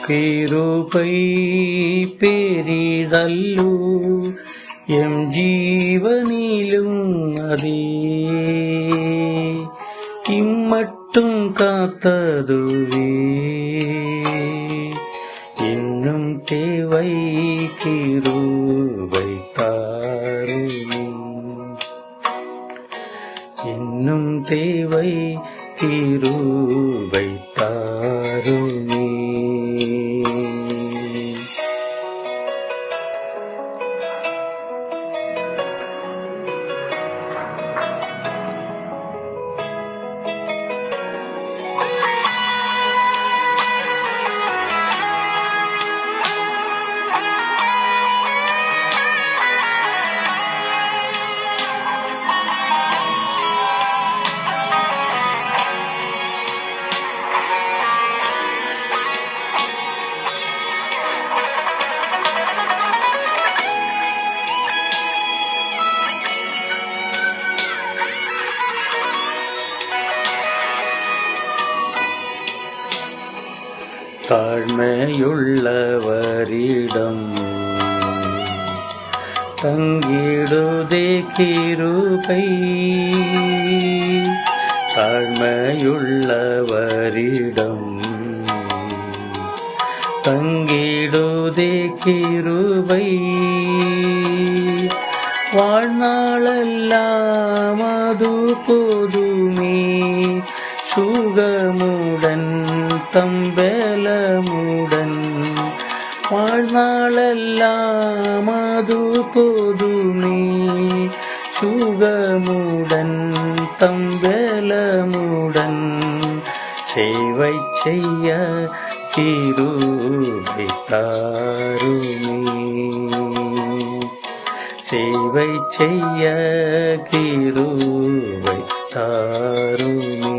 கிருபை பெரிதல்லோ எம் ஜீவனிலும் அதே இம்மட்டும் காத்ததுவே இன்னும் தேவை கிருபை தாருமே இன்னும் தேவை கிருபை தாருமே. தாழ்மையுள்ளவரிடம் தங்கிடுதே கிருபை தாழ்மையுள்ளவரிடம் தங்கிடுதே கிருபை வாழ்நாளெல்லாம் அது போதுமே சுகமுடன் தம்பலமுடன் வாழ்நாளெல்லாம் அது போதுமே சுகமுடன் தம்பலமுடன் சேவை செய்ய கிருபை தாருமே சேவை செய்ய கிருபை தாருமே.